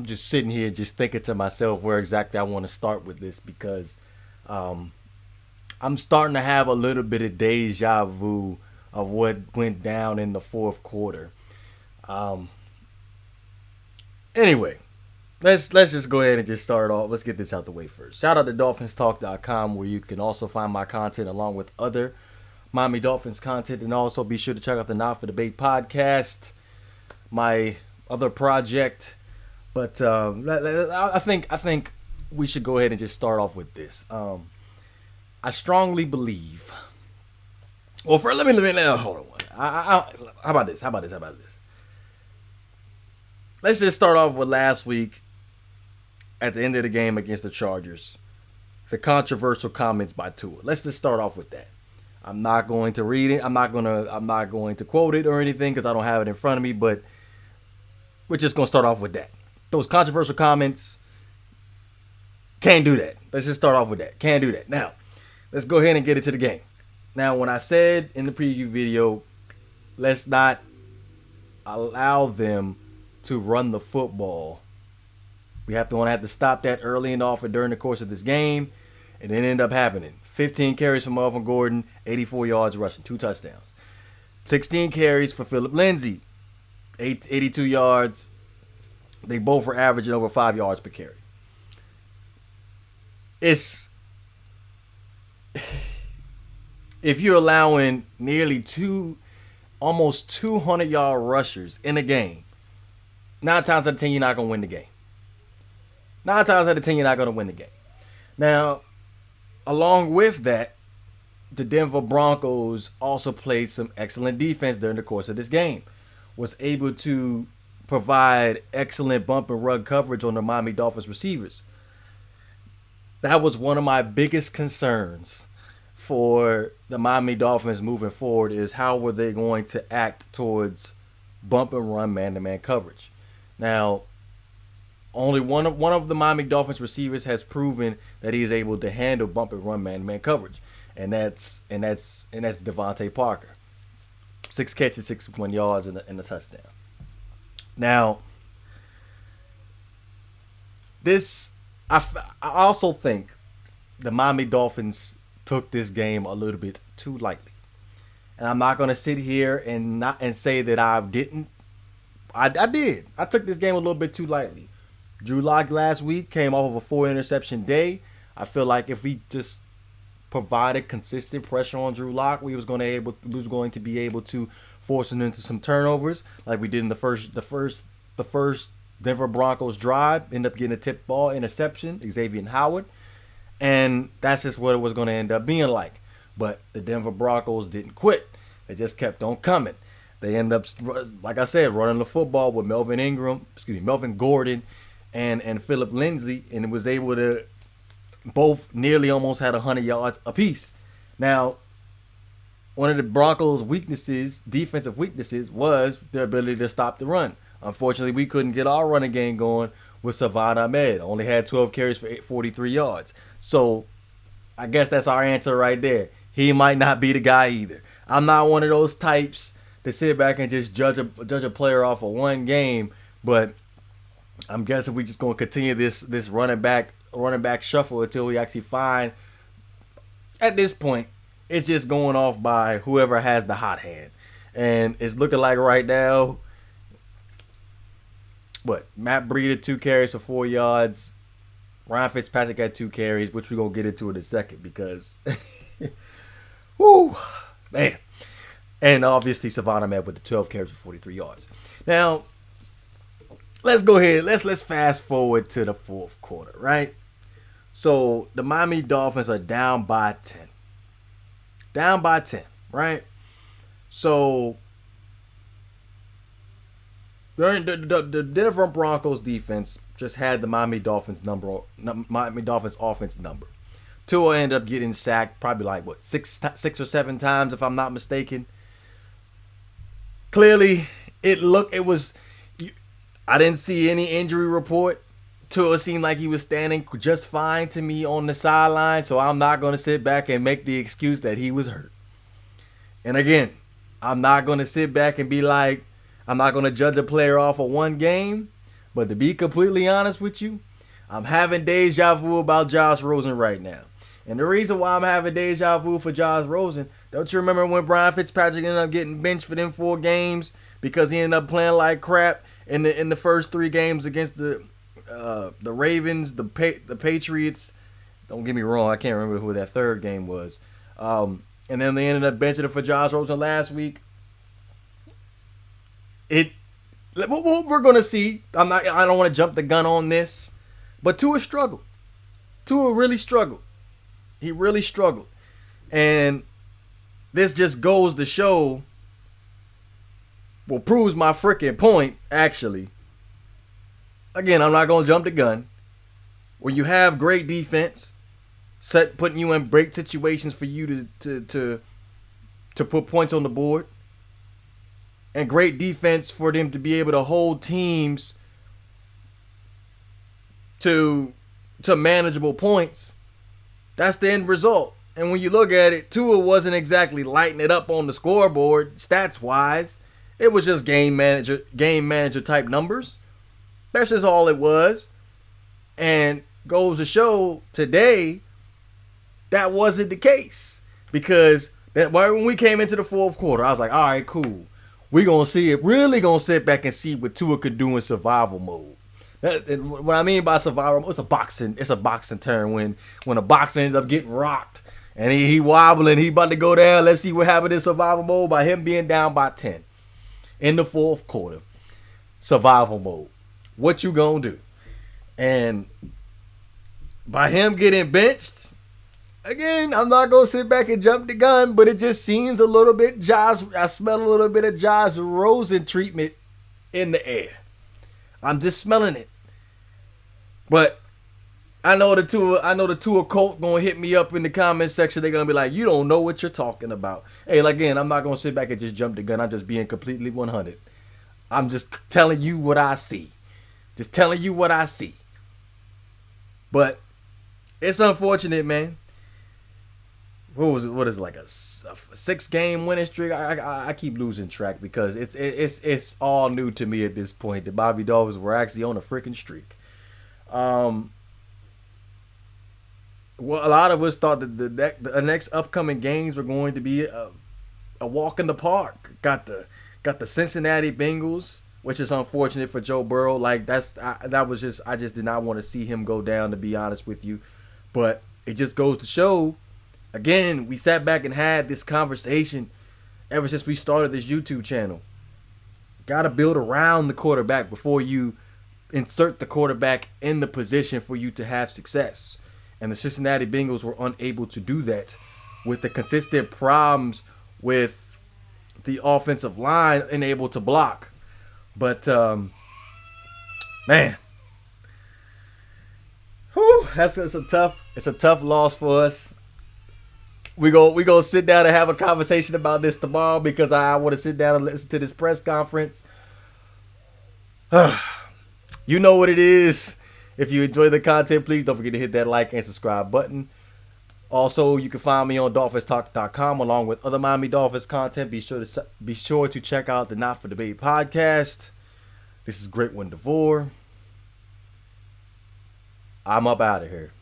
I'm just sitting here just thinking to myself where exactly I want to start with this because um, I'm starting to have a little bit of deja vu of what went down in the fourth quarter. Um, anyway, let's just go ahead and just start off. Let's get this out the way first. Shout out to DolphinsTalk.com where you can also find my content along with other Miami Dolphins content, and also be sure to check out the Not for Debate podcast, my other project. But I think we should go ahead and just start off with this. I strongly believe. Well, for let me hold on. How about this? How about this? How about this? Let's just start off with last week at the end of the game against the Chargers. The controversial comments by Tua. Let's just start off with that. I'm not going to read it. I'm not going to quote it or anything because I don't have it in front of me. But we're just gonna start off with that. Those controversial comments. Can't do that. Let's just start off with that. Can't do that. Now, let's go ahead and get into the game. Now, when I said in the preview video, let's not allow them to run the football. We have to stop that early and often during the course of this game, and it ended up happening. 15 carries for Melvin Gordon, 84 yards rushing, 2 touchdowns. 16 carries for Philip Lindsay, 82 yards. They both were averaging over 5 yards per carry. It's if you're allowing nearly almost 200-yard rushers in a game, 9 times out of 10 you're not gonna win the game. 9 times out of 10 you're not gonna win the game. Now, along with that, the Denver Broncos also played some excellent defense during the course of this game. Was able to provide excellent bump and run coverage on the Miami Dolphins receivers. That was one of my biggest concerns for the Miami Dolphins moving forward is how were they going to act towards bump and run man-to-man coverage. Now, only one of the Miami Dolphins receivers has proven that he is able to handle bump and run man-to-man coverage, and that's Devontae Parker. 6 catches, 61 yards, and a touchdown. Now, I also think the Miami Dolphins took this game a little bit too lightly, and I'm not going to sit here and say that I didn't. I did. I took this game a little bit too lightly. Drew Lock last week came off of a 4-interception day. I feel like if we just provided consistent pressure on Drew Lock, we was going to be able to force him into some turnovers like we did in the first Denver Broncos drive. End up getting a tip ball interception, Xavier Howard, and that's just what it was going to end up being like. But the Denver Broncos didn't quit; they just kept on coming. They end up, like I said, running the football with Melvin Gordon, and Philip Lindsay, and it was able to both nearly almost had 100 yards apiece. Now, one of the Broncos' defensive weaknesses, was the ability to stop the run. Unfortunately, we couldn't get our running game going with Savon Ahmed. Only had 12 carries for 43 yards. So, I guess that's our answer right there. He might not be the guy either. I'm not one of those types to sit back and just judge a player off of one game, but I'm guessing we just going to continue this running back shuffle until we actually find. At this point, it's just going off by whoever has the hot hand, and it's looking like right now. What Matt Breida 2 carries for 4 yards. Ryan Fitzpatrick had 2 carries, which we're gonna get into in a second because, whoo, man. And obviously Savannah met with the 12 carries for 43 yards. Now, let's go ahead. Let's fast forward to the fourth quarter, right? So the Miami Dolphins are down by 10. Down by 10, right? So during the Denver Broncos defense just had the Miami Dolphins offense number. Tua ended up getting sacked probably like six or 7 times if I'm not mistaken. Clearly, I didn't see any injury report. Tua seemed like he was standing just fine to me on the sideline, so I'm not going to sit back and make the excuse that he was hurt. And again, I'm not going to sit back and be like, I'm not going to judge a player off of one game, But to be completely honest with you, I'm having deja vu about Josh Rosen right now. And the reason why I'm having deja vu for Josh Rosen, don't you remember when Brian Fitzpatrick ended up getting benched for them 4 games because he ended up playing like crap in the first 3 games against the Ravens, the Patriots. Don't get me wrong, I can't remember who that 3rd game was. And then they ended up benching it for Josh Rosen last week. We're gonna see. I don't want to jump the gun on this, but Tua struggled. Tua really struggled. He really struggled, and this just goes to show. Well, proves my freaking point. Actually, again, I'm not gonna jump the gun. When you have great defense, putting you in break situations for you to put points on the board. And great defense for them to be able to hold teams to manageable points. That's the end result. And when you look at it, Tua wasn't exactly lighting it up on the scoreboard stats wise. It was just game manager type numbers. That's just all it was. And goes to show today that wasn't the case. Because when we came into the 4th quarter, I was like, all right, cool. We're going to see it. Really going to sit back and see what Tua could do in survival mode. What I mean by survival mode, it's a boxing term when a boxer ends up getting rocked and he wobbling, he about to go down. Let's see what happened in survival mode by him being down by 10 in the 4th quarter. Survival mode. What you going to do? And by him getting benched, again, I'm not going to sit back and jump the gun, but it just seems a little bit I smell a little bit of Josh Rosen treatment in the air. I'm just smelling it. But I know the Tua cult going to hit me up in the comment section. They're going to be like, you don't know what you're talking about. Hey, again, I'm not going to sit back and just jump the gun. I'm just being completely 100. I'm just telling you what I see. Just telling you what I see. But it's unfortunate, man. What is it, like a 6-game winning streak? I keep losing track because it's all new to me at this point. The Bobby Dolphins were actually on a freaking streak. Well, a lot of us thought that the next upcoming games were going to be a walk in the park. Got the Cincinnati Bengals, which is unfortunate for Joe Burrow. Like I just did not want to see him go down, to be honest with you. But it just goes to show. Again, we sat back and had this conversation ever since we started this YouTube channel. Got to build around the quarterback before you insert the quarterback in the position for you to have success. And the Cincinnati Bengals were unable to do that with the consistent problems with the offensive line unable to block. But, man. Whew, it's a tough loss for us. We go sit down and have a conversation about this tomorrow because I want to sit down and listen to this press conference. You know what it is. If you enjoy the content, please don't forget to hit that like and subscribe button. Also, you can find me on DolphinsTalk.com along with other Miami Dolphins content. Be sure to check out the Not for Debate podcast. This is GreatOne DeVore. I'm up out of here.